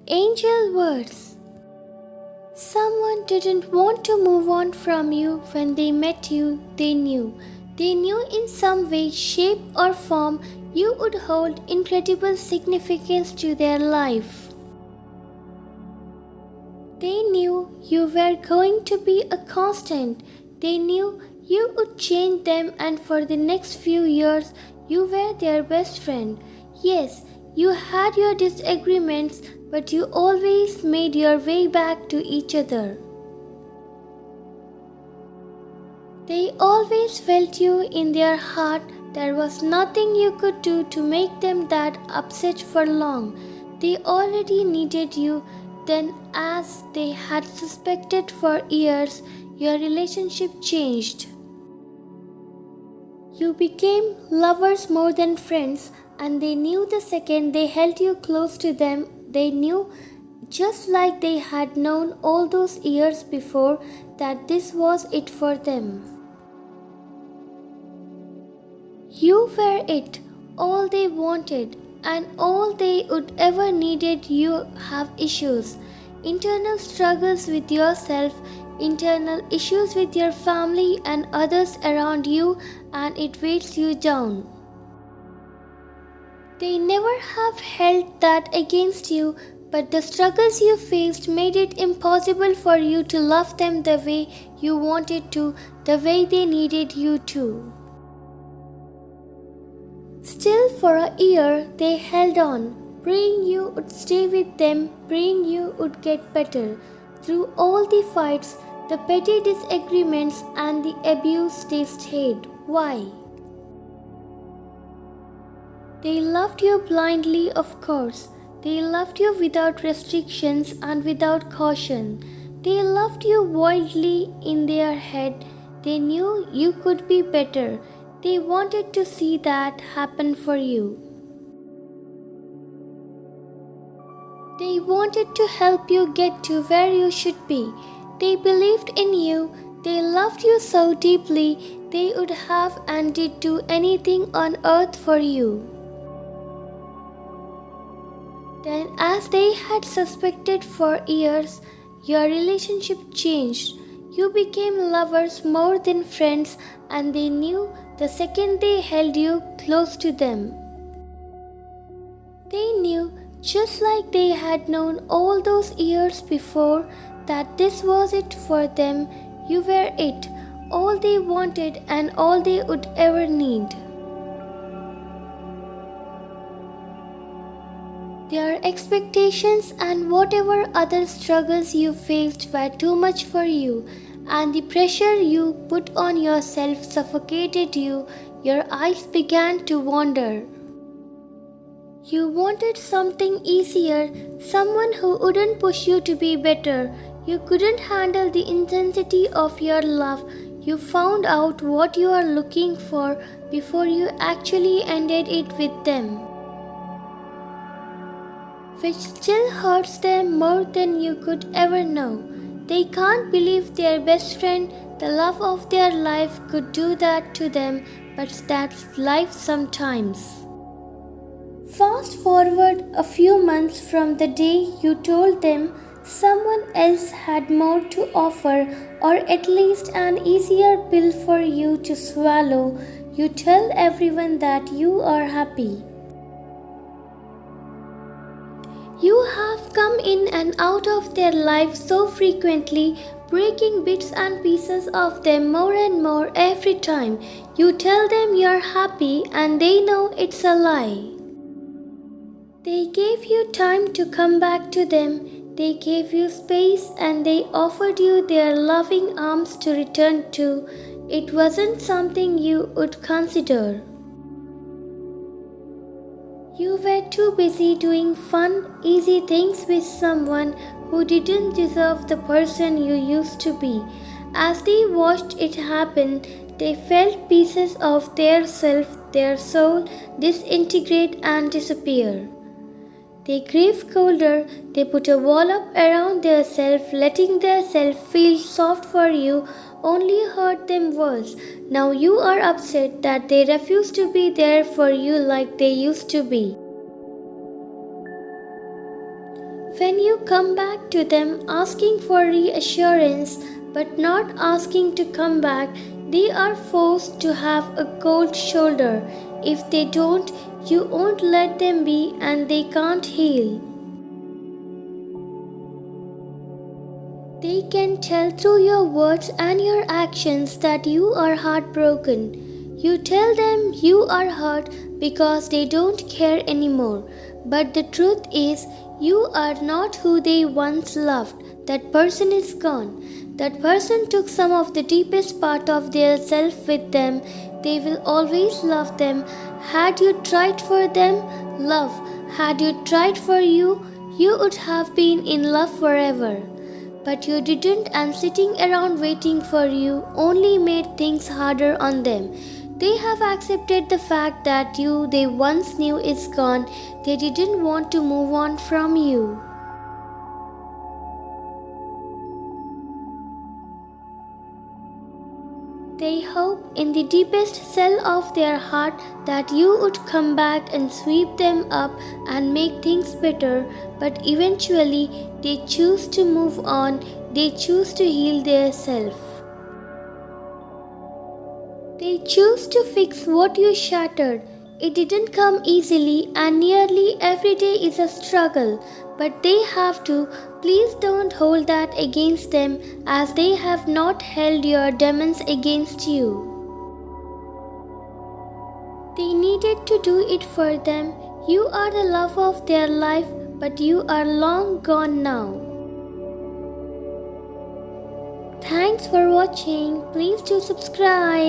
Angel words. Someone didn't want to move on from you when they met you, they knew. They knew in some way, shape, or form you would hold incredible significance to their life. They knew you were going to be a constant. They knew you would change them, and for the next few years, you were their best friend. Yes, you had your disagreements, but you always made your way back to each other. They always felt you in their heart. There was nothing you could do to make them that upset for long. They already needed you. Then, as they had suspected for years, your relationship changed. You became lovers more than friends, and they knew the second they held you close to them, they knew, just like they had known all those years before, that this was it for them. You were it, all they wanted, and all they would ever needed. You have issues, internal struggles with yourself, internal issues with your family and others around you, and it weighs you down. They never have held that against you, but the struggles you faced made it impossible for you to love them the way you wanted to, the way they needed you to. Still, for a year, they held on, praying you would stay with them, praying you would get better. Through all the fights, the petty disagreements, and the abuse, they stayed. Why? They loved you blindly, of course. They loved you without restrictions and without caution. They loved you wildly in their head. They knew you could be better. They wanted to see that happen for you. They wanted to help you get to where you should be. They believed in you. They loved you so deeply, they would have and did do anything on earth for you. Then, as they had suspected for years, your relationship changed. You became lovers more than friends, and they knew the second they held you close to them. They knew, just like they had known all those years before, that this was it for them. You were it, all they wanted and all they would ever need. Their expectations and whatever other struggles you faced were too much for you, and the pressure you put on yourself suffocated you. Your eyes began to wander. You wanted something easier, someone who wouldn't push you to be better. You couldn't handle the intensity of your love. You found out what you are looking for before you actually ended it with them, which still hurts them more than you could ever know. They can't believe their best friend, the love of their life, could do that to them, but that's life sometimes. Fast forward a few months from the day you told them someone else had more to offer, or at least an easier pill for you to swallow. You tell everyone that you are happy. You have come in and out of their lives so frequently, breaking bits and pieces of them more and more every time. You tell them you're happy, and they know it's a lie. They gave you time to come back to them. They gave you space, and they offered you their loving arms to return to. It wasn't something you would consider. You were too busy doing fun, easy things with someone who didn't deserve the person you used to be. As they watched it happen, they felt pieces of their self, their soul, disintegrate and disappear. They grew colder. They put a wall up around their self, letting their self feel soft for you only hurt them worse. Now you are upset that they refuse to be there for you like they used to be. When you come back to them asking for reassurance but not asking to come back, they are forced to have a cold shoulder. If they don't, you won't let them be and they can't heal. They can tell through your words and your actions that you are heartbroken. You tell them you are hurt because they don't care anymore. But the truth is, you are not who they once loved. That person is gone. That person took some of the deepest part of their self with them. They will always love them. Had you tried for them, love. Had you tried for you, you would have been in love forever. But you didn't, and sitting around waiting for you only made things harder on them. They have accepted the fact that you they once knew is gone. They didn't want to move on from you. They hope in the deepest cell of their heart that you would come back and sweep them up and make things better, but eventually they choose to move on, they choose to heal their self. They choose to fix what you shattered. It didn't come easily, and nearly every day is a struggle, but they have to. Please don't hold that against them, as they have not held your demons against you. They needed to do it for them. You are the love of their life, but you are long gone now. Thanks for watching. Please do subscribe.